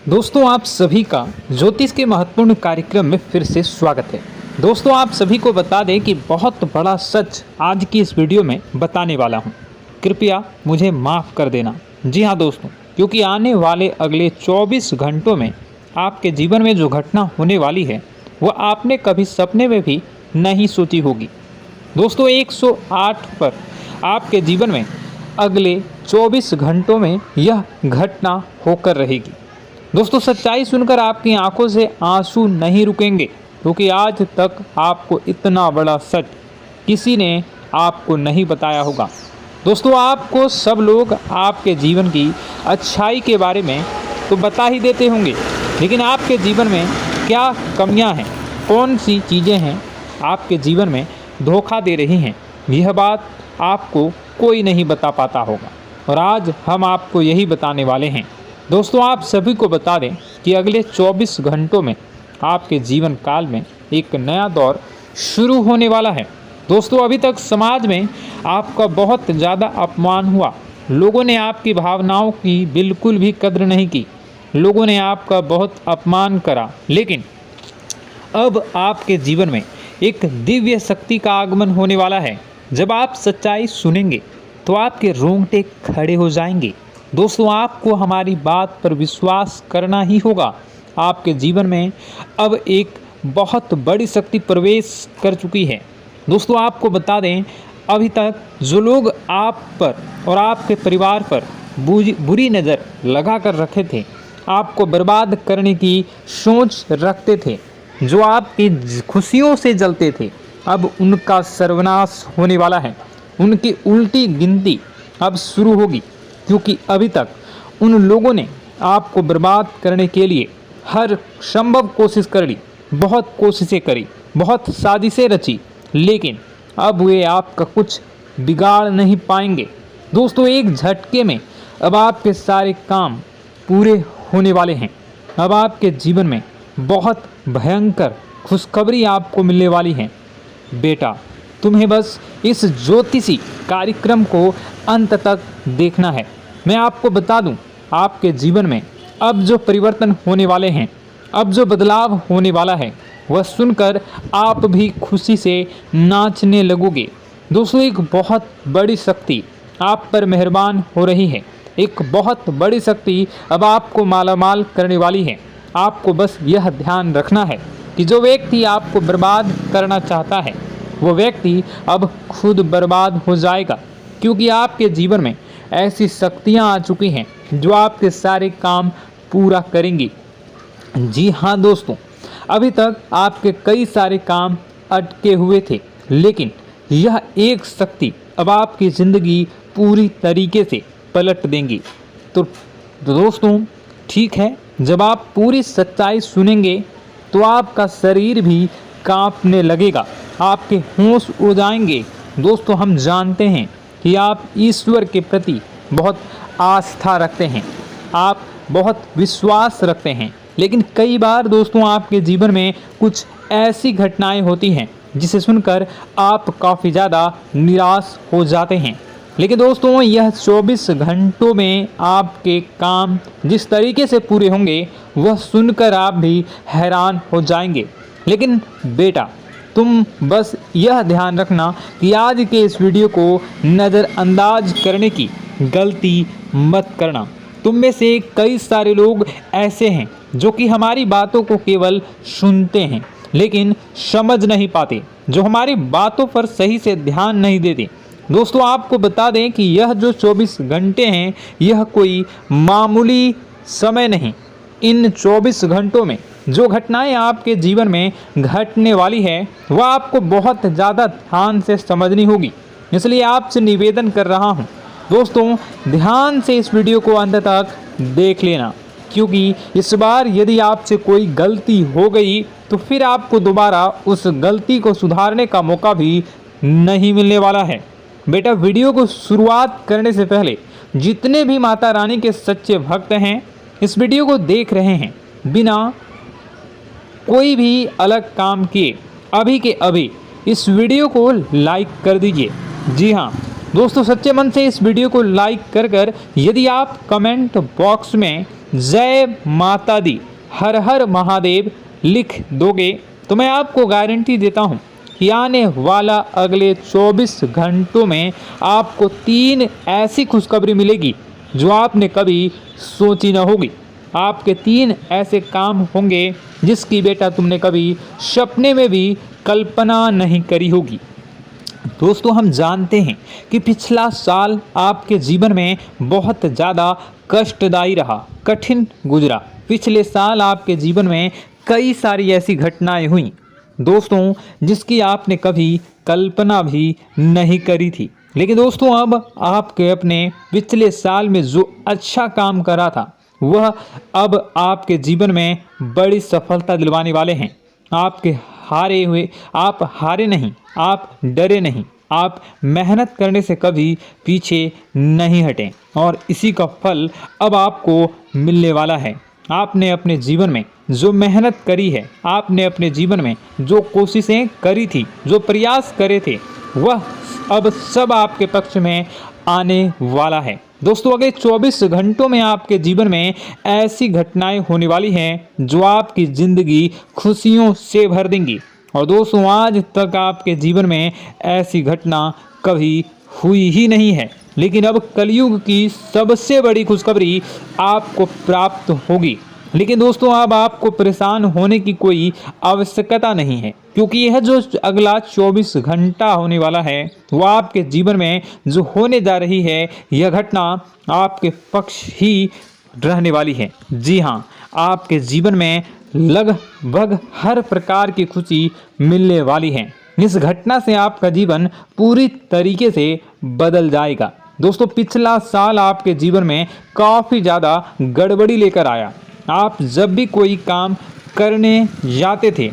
दोस्तों आप सभी का ज्योतिष के महत्वपूर्ण कार्यक्रम में फिर से स्वागत है। दोस्तों आप सभी को बता दें कि बहुत बड़ा सच आज की इस वीडियो में बताने वाला हूं। कृपया मुझे माफ़ कर देना। जी हां दोस्तों, क्योंकि आने वाले अगले 24 घंटों में आपके जीवन में जो घटना होने वाली है वह आपने कभी सपने में भी नहीं सोची होगी। दोस्तों 108 पर आपके जीवन में अगले 24 घंटों में यह घटना होकर रहेगी। दोस्तों सच्चाई सुनकर आपकी आंखों से आंसू नहीं रुकेंगे, क्योंकि आज तक आपको इतना बड़ा सच किसी ने आपको नहीं बताया होगा। दोस्तों आपको सब लोग आपके जीवन की अच्छाई के बारे में तो बता ही देते होंगे, लेकिन आपके जीवन में क्या कमियां हैं, कौन सी चीज़ें हैं आपके जीवन में धोखा दे रही हैं, यह बात आपको कोई नहीं बता पाता होगा। और आज हम आपको यही बताने वाले हैं। दोस्तों आप सभी को बता दें कि अगले 24 घंटों में आपके जीवन काल में एक नया दौर शुरू होने वाला है। दोस्तों अभी तक समाज में आपका बहुत ज़्यादा अपमान हुआ, लोगों ने आपकी भावनाओं की बिल्कुल भी कद्र नहीं की, लोगों ने आपका बहुत अपमान करा, लेकिन अब आपके जीवन में एक दिव्य शक्ति का आगमन होने वाला है। जब आप सच्चाई सुनेंगे तो आपके रोंगटे खड़े हो जाएंगे। दोस्तों आपको हमारी बात पर विश्वास करना ही होगा। आपके जीवन में अब एक बहुत बड़ी शक्ति प्रवेश कर चुकी है। दोस्तों आपको बता दें, अभी तक जो लोग आप पर और आपके परिवार पर बुरी नज़र लगा कर रखे थे, आपको बर्बाद करने की सोच रखते थे, जो आपकी खुशियों से जलते थे, अब उनका सर्वनाश होने वाला है। उनकी उल्टी गिनती अब शुरू होगी, क्योंकि अभी तक उन लोगों ने आपको बर्बाद करने के लिए हर संभव कोशिश कर ली, बहुत कोशिशें करी, बहुत साजिशें रची, लेकिन अब वे आपका कुछ बिगाड़ नहीं पाएंगे। दोस्तों एक झटके में अब आपके सारे काम पूरे होने वाले हैं। अब आपके जीवन में बहुत भयंकर खुशखबरी आपको मिलने वाली है। बेटा तुम्हें बस इस ज्योतिषी कार्यक्रम को अंत तक देखना है। मैं आपको बता दूं, आपके जीवन में अब जो परिवर्तन होने वाले हैं, अब जो बदलाव होने वाला है, वह सुनकर आप भी खुशी से नाचने लगोगे। दोस्तों एक बहुत बड़ी शक्ति आप पर मेहरबान हो रही है। एक बहुत बड़ी शक्ति अब आपको मालामाल करने वाली है। आपको बस यह ध्यान रखना है कि जो व्यक्ति आपको बर्बाद करना चाहता है, वो व्यक्ति अब खुद बर्बाद हो जाएगा, क्योंकि आपके जीवन में ऐसी शक्तियाँ आ चुकी हैं जो आपके सारे काम पूरा करेंगी। जी हाँ दोस्तों, अभी तक आपके कई सारे काम अटके हुए थे, लेकिन यह एक शक्ति अब आपकी ज़िंदगी पूरी तरीके से पलट देंगी। तो दोस्तों ठीक है, जब आप पूरी सच्चाई सुनेंगे तो आपका शरीर भी कांपने लगेगा, आपके होश उड़ जाएंगे। दोस्तों हम जानते हैं कि आप ईश्वर के प्रति बहुत आस्था रखते हैं, आप बहुत विश्वास रखते हैं, लेकिन कई बार दोस्तों आपके जीवन में कुछ ऐसी घटनाएं होती हैं जिसे सुनकर आप काफ़ी ज़्यादा निराश हो जाते हैं। लेकिन दोस्तों यह 24 घंटों में आपके काम जिस तरीके से पूरे होंगे वह सुनकर आप भी हैरान हो जाएंगे। लेकिन बेटा तुम बस यह ध्यान रखना कि आज के इस वीडियो को नज़रअंदाज करने की गलती मत करना। तुम में से कई सारे लोग ऐसे हैं जो कि हमारी बातों को केवल सुनते हैं लेकिन समझ नहीं पाते, जो हमारी बातों पर सही से ध्यान नहीं देते। दोस्तों आपको बता दें कि यह जो 24 घंटे हैं यह कोई मामूली समय नहीं। इन 24 घंटों में जो घटनाएं आपके जीवन में घटने वाली है वह आपको बहुत ज़्यादा ध्यान से समझनी होगी। इसलिए आपसे निवेदन कर रहा हूं, दोस्तों ध्यान से इस वीडियो को अंत तक देख लेना, क्योंकि इस बार यदि आपसे कोई गलती हो गई तो फिर आपको दोबारा उस गलती को सुधारने का मौका भी नहीं मिलने वाला है। बेटा वीडियो को शुरुआत करने से पहले जितने भी माता रानी के सच्चे भक्त हैं इस वीडियो को देख रहे हैं, बिना कोई भी अलग काम किए अभी के अभी इस वीडियो को लाइक कर दीजिए। जी हाँ दोस्तों, सच्चे मन से इस वीडियो को लाइक कर यदि आप कमेंट बॉक्स में जय माता दी, हर हर महादेव लिख दोगे तो मैं आपको गारंटी देता हूँ कि आने वाला अगले 24 घंटों में आपको 3 ऐसी खुशखबरी मिलेगी जो आपने कभी सोची न होगी। आपके 3 ऐसे काम होंगे जिसकी बेटा तुमने कभी सपने में भी कल्पना नहीं करी होगी। दोस्तों, हम जानते हैं कि पिछला साल आपके जीवन में बहुत ज़्यादा कष्टदायी रहा, कठिन गुजरा। पिछले साल आपके जीवन में कई सारी ऐसी घटनाएं हुई दोस्तों जिसकी आपने कभी कल्पना भी नहीं करी थी। लेकिन दोस्तों, अब आपके अपने पिछले साल में जो अच्छा काम करा था वह अब आपके जीवन में बड़ी सफलता दिलवाने वाले हैं। आप हारे नहीं, आप डरे नहीं, आप मेहनत करने से कभी पीछे नहीं हटें और इसी का फल अब आपको मिलने वाला है। आपने अपने जीवन में जो मेहनत करी है, आपने अपने जीवन में जो कोशिशें करी थी, जो प्रयास करे थे, वह अब सब आपके पक्ष में आने वाला है। दोस्तों, अगले 24 घंटों में आपके जीवन में ऐसी घटनाएं होने वाली हैं जो आपकी ज़िंदगी खुशियों से भर देंगी। और दोस्तों, आज तक आपके जीवन में ऐसी घटना कभी हुई ही नहीं है, लेकिन अब कलयुग की सबसे बड़ी खुशखबरी आपको प्राप्त होगी। लेकिन दोस्तों, अब आपको परेशान होने की कोई आवश्यकता नहीं है, क्योंकि यह जो अगला 24 घंटा होने वाला है वह आपके जीवन में जो होने जा रही है यह घटना आपके पक्ष ही रहने वाली है। जी हाँ, आपके जीवन में लगभग हर प्रकार की खुशी मिलने वाली है। इस घटना से आपका जीवन पूरी तरीके से बदल जाएगा। दोस्तों, पिछला साल आपके जीवन में काफ़ी ज़्यादा गड़बड़ी लेकर आया। आप जब भी कोई काम करने जाते थे,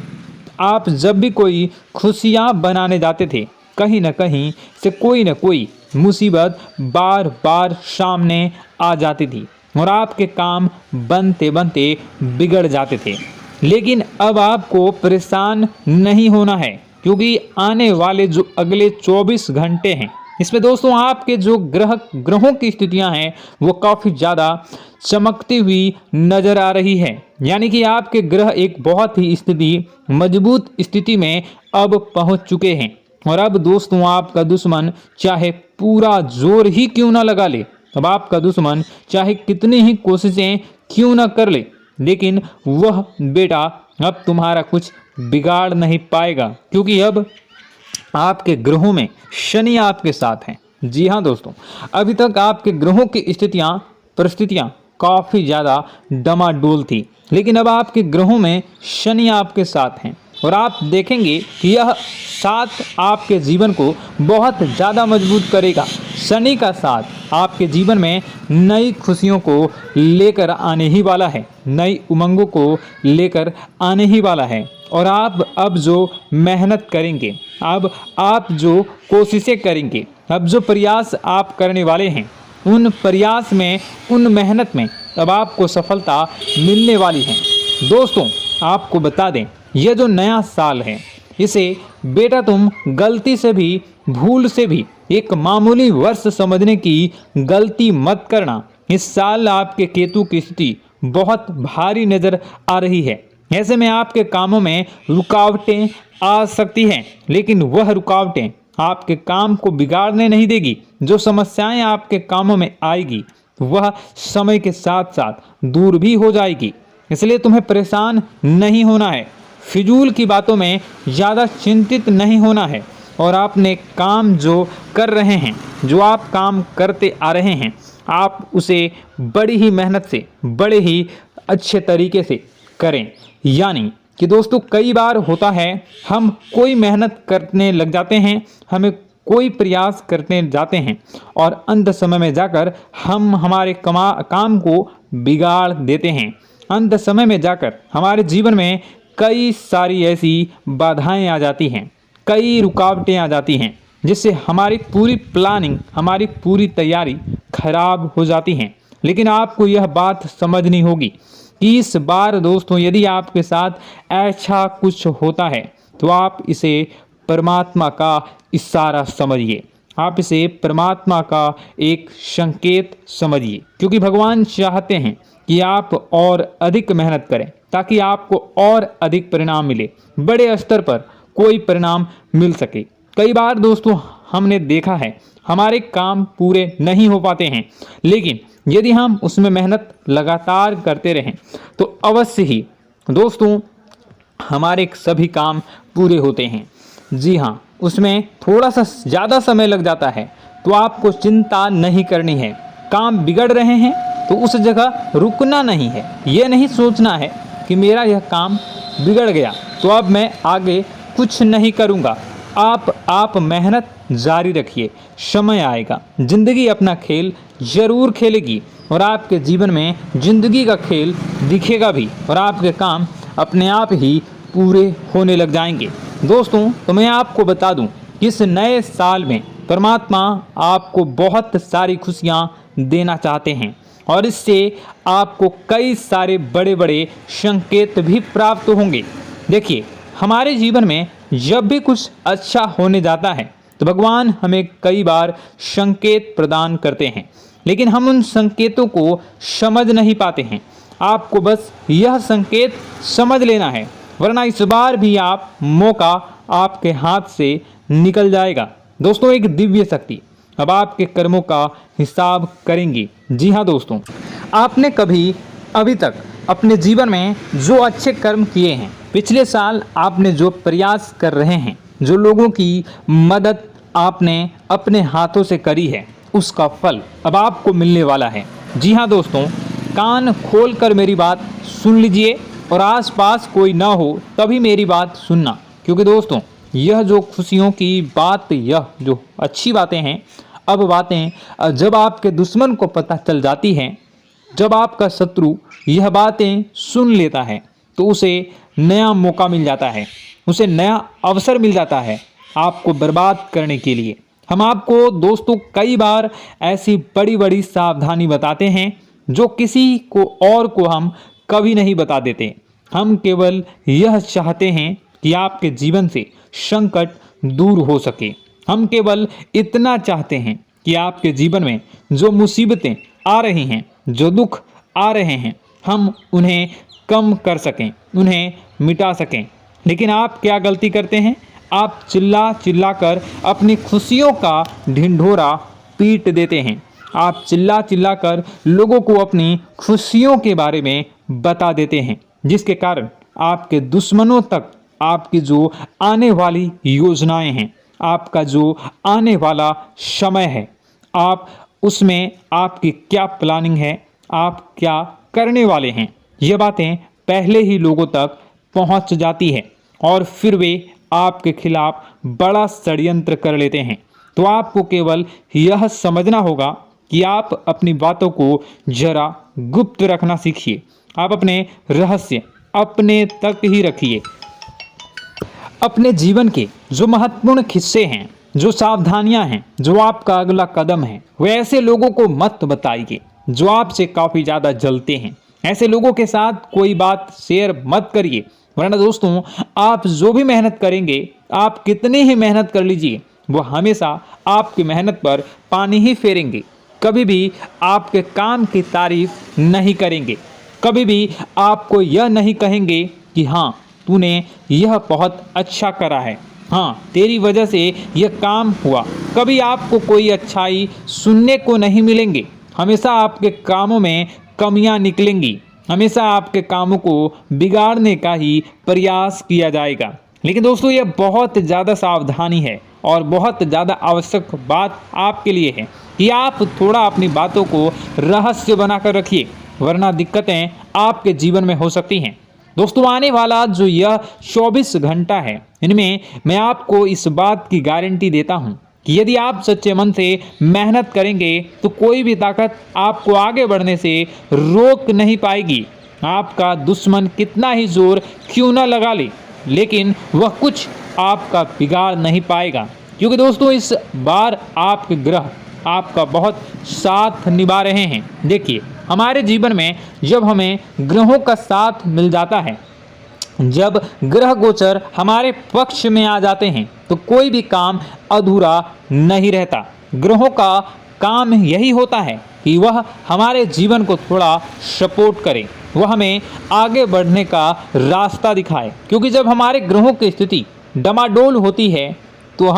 आप जब भी कोई खुशियाँ बनाने जाते थे, कहीं न कहीं से कोई न कोई मुसीबत बार बार सामने आ जाती थी और आपके काम बनते बनते बिगड़ जाते थे। लेकिन अब आपको परेशान नहीं होना है, क्योंकि आने वाले जो अगले 24 घंटे हैं इसमें दोस्तों आपके जो ग्रहों की स्थितियां हैं वो काफ़ी ज़्यादा चमकती हुई नज़र आ रही है। यानी कि आपके ग्रह एक बहुत ही मजबूत स्थिति में अब पहुंच चुके हैं। और अब दोस्तों, आपका दुश्मन चाहे पूरा जोर ही क्यों ना लगा ले, अब आपका दुश्मन चाहे कितनी ही कोशिशें क्यों ना कर ले, लेकिन वह बेटा अब तुम्हारा कुछ बिगाड़ नहीं पाएगा, क्योंकि अब आपके ग्रहों में शनि आपके साथ हैं। जी हाँ दोस्तों, अभी तक आपके ग्रहों की परिस्थितियाँ काफ़ी ज़्यादा डमाडोल थी, लेकिन अब आपके ग्रहों में शनि आपके साथ हैं और आप देखेंगे कि यह साथ आपके जीवन को बहुत ज़्यादा मजबूत करेगा। शनि का साथ आपके जीवन में नई खुशियों को लेकर आने ही वाला है, नई उमंगों को लेकर आने ही वाला है। और आप अब जो मेहनत करेंगे, अब आप जो कोशिशें करेंगे, अब जो प्रयास आप करने वाले हैं, उन प्रयास में, उन मेहनत में अब आपको सफलता मिलने वाली है। दोस्तों, आपको बता दें, यह जो नया साल है इसे बेटा तुम गलती से भी, भूल से भी एक मामूली वर्ष समझने की गलती मत करना। इस साल आपके केतु की स्थिति बहुत भारी नज़र आ रही है। ऐसे में आपके कामों में रुकावटें आ सकती हैं, लेकिन वह रुकावटें आपके काम को बिगाड़ने नहीं देगी। जो समस्याएं आपके कामों में आएगी वह समय के साथ साथ दूर भी हो जाएगी। इसलिए तुम्हें परेशान नहीं होना है, फिजूल की बातों में ज़्यादा चिंतित नहीं होना है। और आपने काम जो कर रहे हैं, जो आप काम करते आ रहे हैं, आप उसे बड़ी ही मेहनत से, बड़े ही अच्छे तरीके से करें। यानी कि दोस्तों, कई बार होता है हम कोई मेहनत करने लग जाते हैं, हमें कोई प्रयास करने जाते हैं और अंत समय में जाकर हम हमारे काम को बिगाड़ देते हैं। अंत समय में जाकर हमारे जीवन में कई सारी ऐसी बाधाएं आ जाती हैं, कई रुकावटें आ जाती हैं, जिससे हमारी पूरी प्लानिंग, हमारी पूरी तैयारी खराब हो जाती हैं। लेकिन आपको यह बात समझनी होगी कि इस बार दोस्तों, यदि आपके साथ ऐसा कुछ होता है तो आप इसे परमात्मा का इशारा समझिए। आप इसे परमात्मा का एक संकेत समझिए, क्योंकि भगवान चाहते हैं कि आप और अधिक मेहनत करें ताकि आपको और अधिक परिणाम मिले, बड़े स्तर पर कोई परिणाम मिल सके। कई बार दोस्तों हमने देखा है हमारे काम पूरे नहीं हो पाते हैं, लेकिन यदि हम उसमें मेहनत लगातार करते रहें तो अवश्य ही दोस्तों हमारे सभी काम पूरे होते हैं। जी हाँ, उसमें थोड़ा सा ज़्यादा समय लग जाता है तो आपको चिंता नहीं करनी है। काम बिगड़ रहे हैं तो उस जगह रुकना नहीं है, ये नहीं सोचना है कि मेरा यह काम बिगड़ गया तो अब मैं आगे कुछ नहीं करूँगा। आप मेहनत जारी रखिए, समय आएगा, ज़िंदगी अपना खेल ज़रूर खेलेगी और आपके जीवन में ज़िंदगी का खेल दिखेगा भी और आपके काम अपने आप ही पूरे होने लग जाएंगे। दोस्तों तो मैं आपको बता दूं कि इस नए साल में परमात्मा आपको बहुत सारी खुशियां देना चाहते हैं और इससे आपको कई सारे बड़े बड़े संकेत भी प्राप्त होंगे। देखिए, हमारे जीवन में जब भी कुछ अच्छा होने जाता है तो भगवान हमें कई बार संकेत प्रदान करते हैं, लेकिन हम उन संकेतों को समझ नहीं पाते हैं। आपको बस यह संकेत समझ लेना है, वरना इस बार भी आप मौका आपके हाथ से निकल जाएगा। दोस्तों, एक दिव्य शक्ति अब आपके कर्मों का हिसाब करेंगी। जी हाँ दोस्तों, आपने कभी अभी तक अपने जीवन में जो अच्छे कर्म किए हैं, पिछले साल आपने जो प्रयास कर रहे हैं, जो लोगों की मदद आपने अपने हाथों से करी है, उसका फल अब आपको मिलने वाला है। जी हाँ दोस्तों, कान खोलकर मेरी बात सुन लीजिए और आसपास कोई ना हो तभी मेरी बात सुनना, क्योंकि दोस्तों यह जो खुशियों की बात, यह जो अच्छी बातें हैं, अब बातें जब आपके दुश्मन को पता चल जाती हैं, जब आपका शत्रु यह बातें सुन लेता है तो उसे नया मौका मिल जाता है, उसे नया अवसर मिल जाता है आपको बर्बाद करने के लिए। हम आपको दोस्तों कई बार ऐसी बड़ी बड़ी सावधानी बताते हैं जो किसी को और को हम कभी नहीं बता देते। हम केवल यह चाहते हैं कि आपके जीवन से संकट दूर हो सके। हम केवल इतना चाहते हैं कि आपके जीवन में जो मुसीबतें आ रही हैं, जो दुख आ रहे हैं, हम उन्हें कम कर सकें, उन्हें मिटा सकें। लेकिन आप क्या गलती करते हैं? आप चिल्ला चिल्ला कर अपनी खुशियों का ढिंढोरा पीट देते हैं। आप चिल्ला चिल्ला कर लोगों को अपनी खुशियों के बारे में बता देते हैं, जिसके कारण आपके दुश्मनों तक आपकी जो आने वाली योजनाएं हैं, आपका जो आने वाला समय है, आप उसमें आपकी क्या प्लानिंग है, आप क्या करने वाले हैं, ये बातें पहले ही लोगों तक पहुंच जाती है और फिर वे आपके खिलाफ बड़ा षड्यंत्र कर लेते हैं। तो आपको केवल यह समझना होगा कि आप अपनी बातों को जरा गुप्त रखना सीखिए। आप अपने रहस्य अपने तक ही रखिए। अपने जीवन के जो महत्वपूर्ण हिस्से हैं, जो सावधानियां हैं, जो आपका अगला कदम है, वे ऐसे लोगों को मत बताइए जो आपसे काफ़ी ज़्यादा जलते हैं। ऐसे लोगों के साथ कोई बात शेयर मत करिए, वरना दोस्तों आप जो भी मेहनत करेंगे, आप कितनी ही मेहनत कर लीजिए, वो हमेशा आपकी मेहनत पर पानी ही फेरेंगे। कभी भी आपके काम की तारीफ नहीं करेंगे, कभी भी आपको यह नहीं कहेंगे कि हाँ तूने यह बहुत अच्छा करा है, हाँ तेरी वजह से यह काम हुआ। कभी आपको कोई अच्छाई सुनने को नहीं मिलेंगे। हमेशा आपके कामों में कमियां निकलेंगी, हमेशा आपके कामों को बिगाड़ने का ही प्रयास किया जाएगा। लेकिन दोस्तों यह बहुत ज़्यादा सावधानी है और बहुत ज़्यादा आवश्यक बात आपके लिए है कि आप थोड़ा अपनी बातों को रहस्य बनाकर रखिए, वरना दिक्कतें आपके जीवन में हो सकती हैं। दोस्तों आने वाला जो यह 24 घंटा है, इनमें मैं आपको इस बात की गारंटी देता हूँ कि यदि आप सच्चे मन से मेहनत करेंगे तो कोई भी ताकत आपको आगे बढ़ने से रोक नहीं पाएगी। आपका दुश्मन कितना ही जोर क्यों न लगा ले, लेकिन वह कुछ आपका बिगाड़ नहीं पाएगा, क्योंकि दोस्तों इस बार आपके ग्रह आपका बहुत साथ निभा रहे हैं। देखिए, हमारे जीवन में जब हमें ग्रहों का साथ मिल जाता है जब ग्रह गोचर हमारे पक्ष में आ जाते हैं तो कोई भी काम अधूरा नहीं रहता। ग्रहों का काम यही होता है कि वह हमारे जीवन को थोड़ा सपोर्ट करे, वह हमें आगे बढ़ने का रास्ता दिखाए। क्योंकि जब हमारे ग्रहों की स्थिति डमाडोल होती है तो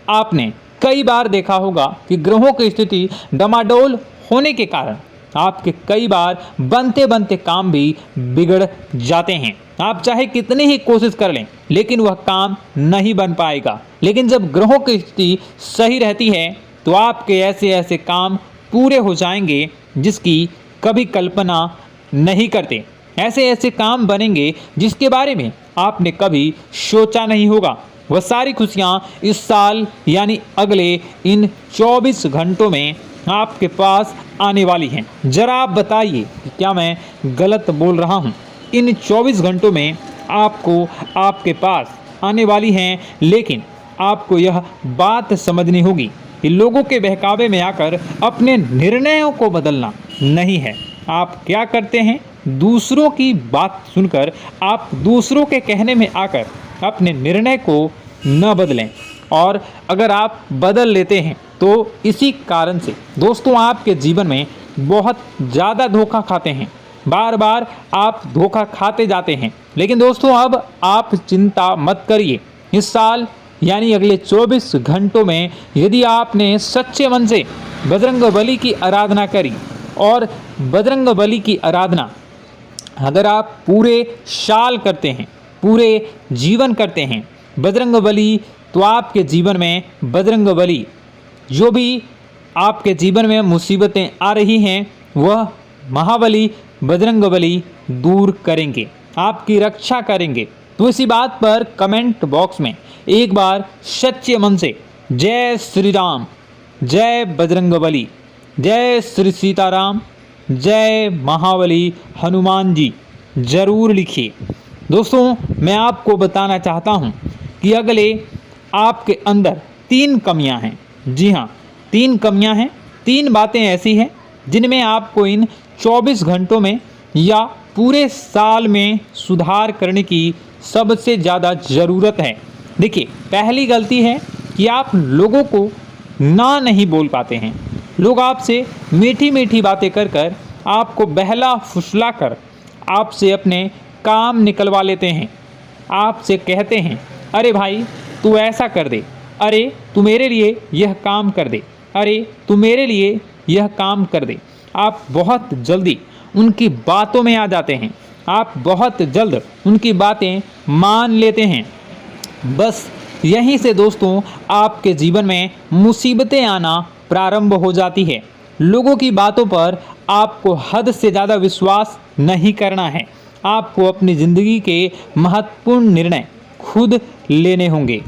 आपने कई बार देखा होगा कि ग्रहों की स्थिति डमाडोल होने के कारण आपके कई बार बनते बनते काम भी बिगड़ जाते हैं। आप चाहे कितनी ही कोशिश कर लें लेकिन वह काम नहीं बन पाएगा। लेकिन जब ग्रहों की स्थिति सही रहती है तो आपके ऐसे ऐसे काम पूरे हो जाएंगे जिसकी कभी कल्पना नहीं करते। ऐसे ऐसे काम बनेंगे जिसके बारे में आपने कभी सोचा नहीं होगा। वह सारी खुशियाँ इस साल यानी अगले इन 24 घंटों में आपके पास आने वाली हैं। जरा आप बताइए कि क्या मैं गलत बोल रहा हूँ? इन 24 घंटों में आपको आपके पास आने वाली हैं, लेकिन आपको यह बात समझनी होगी कि लोगों के बहकावे में आकर अपने निर्णयों को बदलना नहीं है। आप क्या करते हैं? दूसरों की बात सुनकर आप दूसरों के कहने में आकर अपने निर्णय को न बदलें, और अगर आप बदल लेते हैं तो इसी कारण से दोस्तों आपके जीवन में बहुत ज़्यादा धोखा खाते हैं। बार बार आप धोखा खाते जाते हैं। लेकिन दोस्तों अब आप चिंता मत करिए। इस साल यानी अगले 24 घंटों में यदि आपने सच्चे मन से बजरंगबली की आराधना करी, और बजरंगबली की आराधना अगर आप पूरे साल करते हैं, पूरे जीवन करते हैं बजरंगबली, तो आपके जीवन में बजरंगबली जो भी आपके जीवन में मुसीबतें आ रही हैं वह महाबली बजरंगबली दूर करेंगे, आपकी रक्षा करेंगे। तो इसी बात पर कमेंट बॉक्स में एक बार सच्चे मन से जय श्री राम, जय बजरंगबली, जय श्री सीताराम, जय महाबली हनुमान जी जरूर लिखिए। दोस्तों मैं आपको बताना चाहता हूँ कि अगले आपके अंदर 3 कमियां हैं। जी हाँ, 3 कमियां हैं। 3 बातें ऐसी हैं जिनमें आपको इन 24 घंटों में या पूरे साल में सुधार करने की सबसे ज़्यादा ज़रूरत है। देखिए, पहली गलती है कि आप लोगों को ना नहीं बोल पाते हैं। लोग आपसे मीठी मीठी बातें कर कर आपको बहला फुसला कर आपसे अपने काम निकलवा लेते हैं। आपसे कहते हैं, अरे भाई तू ऐसा कर दे, अरे तू मेरे लिए यह काम कर दे, अरे तू मेरे लिए यह काम कर दे। आप बहुत जल्दी उनकी बातों में आ जाते हैं, आप बहुत जल्द उनकी बातें मान लेते हैं। बस यहीं से दोस्तों आपके जीवन में मुसीबतें आना प्रारंभ हो जाती है। लोगों की बातों पर आपको हद से ज़्यादा विश्वास नहीं करना है। आपको अपनी ज़िंदगी के महत्वपूर्ण निर्णय खुद लेने होंगे।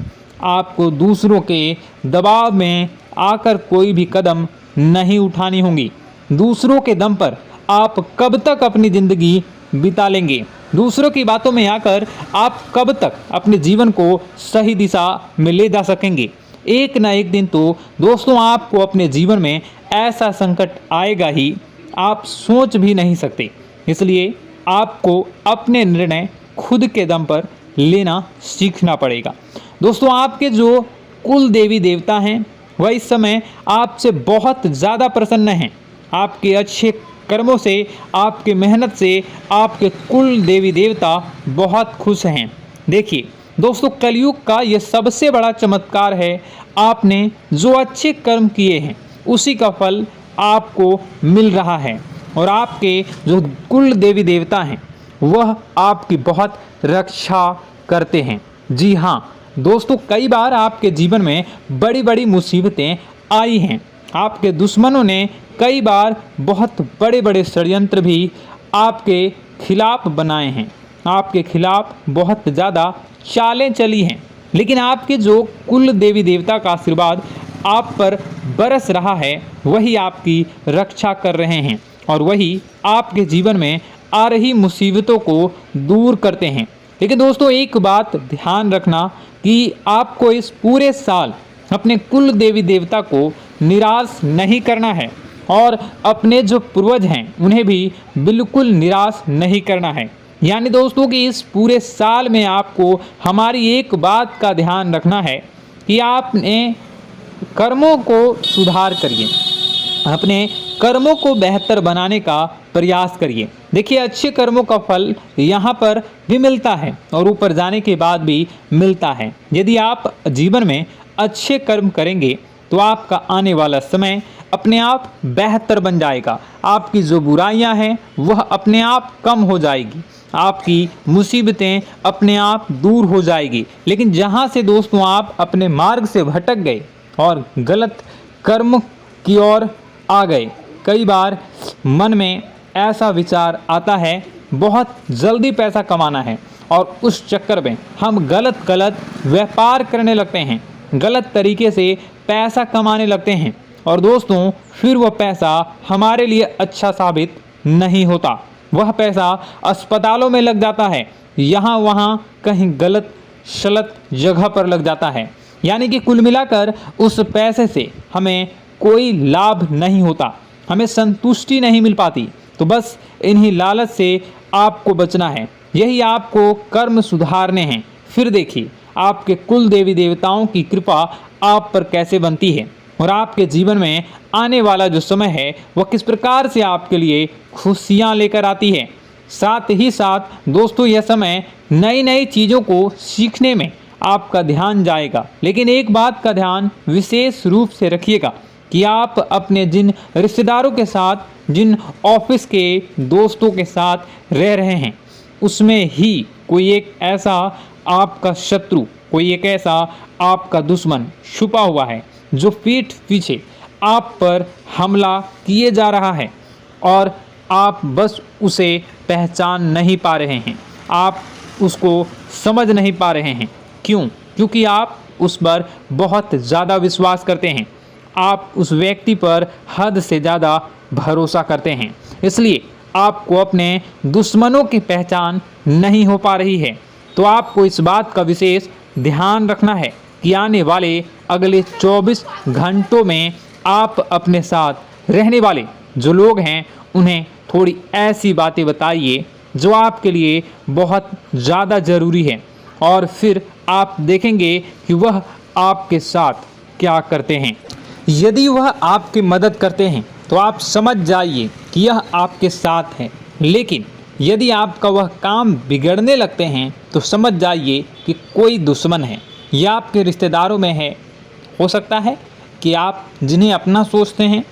आपको दूसरों के दबाव में आकर कोई भी कदम नहीं उठानी होगी। दूसरों के दम पर आप कब तक अपनी ज़िंदगी बिता लेंगे? दूसरों की बातों में आकर आप कब तक अपने जीवन को सही दिशा में ले जा सकेंगे? एक ना एक दिन तो दोस्तों आपको अपने जीवन में ऐसा संकट आएगा ही, आप सोच भी नहीं सकते। इसलिए आपको अपने निर्णय खुद के दम पर लेना सीखना पड़ेगा। दोस्तों आपके जो कुल देवी देवता हैं वह इस समय आपसे बहुत ज़्यादा प्रसन्न हैं। आपके अच्छे कर्मों से, आपके मेहनत से आपके कुल देवी देवता बहुत खुश हैं। देखिए दोस्तों, कलयुग का ये सबसे बड़ा चमत्कार है। आपने जो अच्छे कर्म किए हैं उसी का फल आपको मिल रहा है, और आपके जो कुल देवी देवता हैं वह आपकी बहुत रक्षा करते हैं। जी हाँ दोस्तों, कई बार आपके जीवन में बड़ी बड़ी मुसीबतें आई हैं। आपके दुश्मनों ने कई बार बहुत बड़े बड़े षड्यंत्र भी आपके खिलाफ बनाए हैं, आपके खिलाफ बहुत ज़्यादा चालें चली हैं। लेकिन आपके जो कुल देवी देवता का आशीर्वाद आप पर बरस रहा है वही आपकी रक्षा कर रहे हैं, और वही आपके जीवन में आ रही मुसीबतों को दूर करते हैं। लेकिन दोस्तों एक बात ध्यान रखना कि आपको इस पूरे साल अपने कुल देवी देवता को निराश नहीं करना है, और अपने जो पूर्वज हैं उन्हें भी बिल्कुल निराश नहीं करना है। यानी दोस्तों कि इस पूरे साल में आपको हमारी एक बात का ध्यान रखना है कि आपने कर्मों को सुधार करिए, अपने कर्मों को बेहतर बनाने का प्रयास करिए। देखिए, अच्छे कर्मों का फल यहाँ पर भी मिलता है और ऊपर जाने के बाद भी मिलता है। यदि आप जीवन में अच्छे कर्म करेंगे तो आपका आने वाला समय अपने आप बेहतर बन जाएगा। आपकी जो बुराइयां हैं वह अपने आप कम हो जाएगी, आपकी मुसीबतें अपने आप दूर हो जाएगी। लेकिन जहां से दोस्तों आप अपने मार्ग से भटक गए और गलत कर्म की ओर आ गए, कई बार मन में ऐसा विचार आता है बहुत जल्दी पैसा कमाना है और उस चक्कर में हम गलत व्यापार करने लगते हैं, गलत तरीके से पैसा कमाने लगते हैं और दोस्तों फिर वह पैसा हमारे लिए अच्छा साबित नहीं होता। वह पैसा अस्पतालों में लग जाता है, यहाँ वहाँ कहीं गलत शलत जगह पर लग जाता है। यानी कि कुल मिलाकर उस पैसे से हमें कोई लाभ नहीं होता, हमें संतुष्टि नहीं मिल पाती। तो बस इन्हीं लालच से आपको बचना है, यही आपको कर्म सुधारने हैं। फिर देखिए आपके कुल देवी देवताओं की कृपा आप पर कैसे बनती है और आपके जीवन में आने वाला जो समय है वह किस प्रकार से आपके लिए खुशियाँ लेकर आती है। साथ ही साथ दोस्तों यह समय नई नई चीज़ों को सीखने में आपका ध्यान जाएगा। लेकिन एक बात का ध्यान विशेष रूप से रखिएगा कि आप अपने जिन रिश्तेदारों के साथ, जिन ऑफिस के दोस्तों के साथ रह रहे हैं, उसमें ही कोई एक ऐसा आपका शत्रु, कोई एक ऐसा आपका दुश्मन छुपा हुआ है जो पीठ पीछे आप पर हमला किए जा रहा है और आप बस उसे पहचान नहीं पा रहे हैं, आप उसको समझ नहीं पा रहे हैं। क्यों? क्योंकि आप उस पर बहुत ज़्यादा विश्वास करते हैं, आप उस व्यक्ति पर हद से ज़्यादा भरोसा करते हैं, इसलिए आपको अपने दुश्मनों की पहचान नहीं हो पा रही है। तो आपको इस बात का विशेष ध्यान रखना है कि आने वाले अगले 24 घंटों में आप अपने साथ रहने वाले जो लोग हैं उन्हें थोड़ी ऐसी बातें बताइए जो आपके लिए बहुत ज़्यादा ज़रूरी है और फिर आप देखेंगे कि वह आपके साथ क्या करते हैं। यदि वह आपकी मदद करते हैं तो आप समझ जाइए कि यह आपके साथ है, लेकिन यदि आपका वह काम बिगड़ने लगते हैं तो समझ जाइए कि कोई दुश्मन है या आपके रिश्तेदारों में है। हो सकता है कि आप जिन्हें अपना सोचते हैं,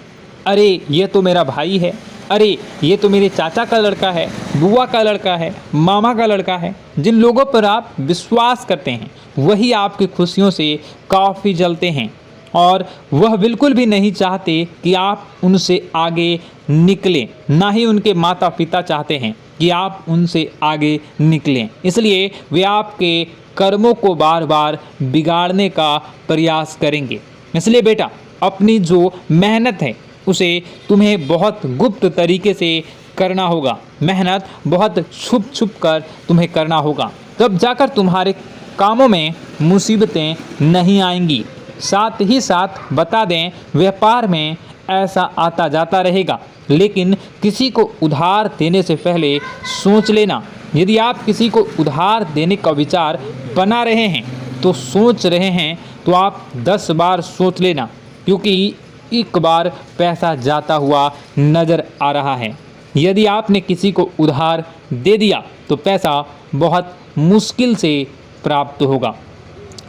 अरे ये तो मेरा भाई है, अरे ये तो मेरे चाचा का लड़का है, बुआ का लड़का है, मामा का लड़का है, जिन लोगों पर आप विश्वास करते हैं वही आपकी खुशियों से काफ़ी जलते हैं और वह बिल्कुल भी नहीं चाहते कि आप उनसे आगे निकलें, ना ही उनके माता पिता चाहते हैं कि आप उनसे आगे निकलें। इसलिए वे आपके कर्मों को बार बार बिगाड़ने का प्रयास करेंगे। इसलिए बेटा, अपनी जो मेहनत है उसे तुम्हें बहुत गुप्त तरीके से करना होगा, मेहनत बहुत छुप छुप कर तुम्हें करना होगा, तब जाकर तुम्हारे कामों में मुसीबतें नहीं आएंगी। साथ ही साथ बता दें, व्यापार में ऐसा आता जाता रहेगा, लेकिन किसी को उधार देने से पहले सोच लेना। यदि आप किसी को उधार देने का विचार बना रहे हैं तो सोच रहे हैं तो आप 10 बार सोच लेना, क्योंकि एक बार पैसा जाता हुआ नज़र आ रहा है। यदि आपने किसी को उधार दे दिया तो पैसा बहुत मुश्किल से प्राप्त होगा।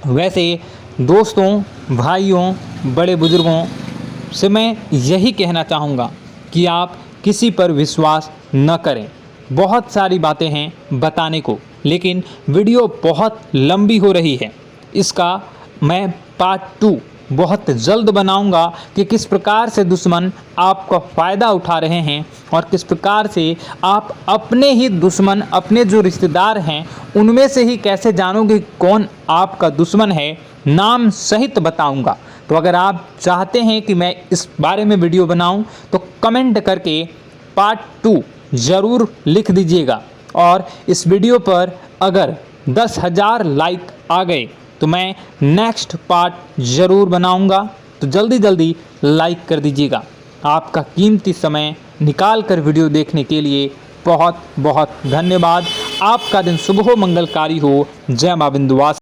वैसे दोस्तों, भाइयों, बड़े बुजुर्गों से मैं यही कहना चाहूँगा कि आप किसी पर विश्वास न करें। बहुत सारी बातें हैं बताने को, लेकिन वीडियो बहुत लंबी हो रही है। इसका मैं पार्ट 2 बहुत जल्द बनाऊंगा कि किस प्रकार से दुश्मन आपका फ़ायदा उठा रहे हैं और किस प्रकार से आप अपने ही दुश्मन, अपने जो रिश्तेदार हैं उनमें से ही कैसे जानोगे कौन आपका दुश्मन है, नाम सहित बताऊंगा। तो अगर आप चाहते हैं कि मैं इस बारे में वीडियो बनाऊं तो कमेंट करके पार्ट 2 ज़रूर लिख दीजिएगा। और इस वीडियो पर अगर 10,000 लाइक आ गए तो मैं नेक्स्ट पार्ट ज़रूर बनाऊंगा। तो जल्दी जल्दी लाइक कर दीजिएगा। आपका कीमती समय निकाल कर वीडियो देखने के लिए बहुत बहुत धन्यवाद। आपका दिन शुभ हो, मंगलकारी हो। जय मां विंध्यवासिनी।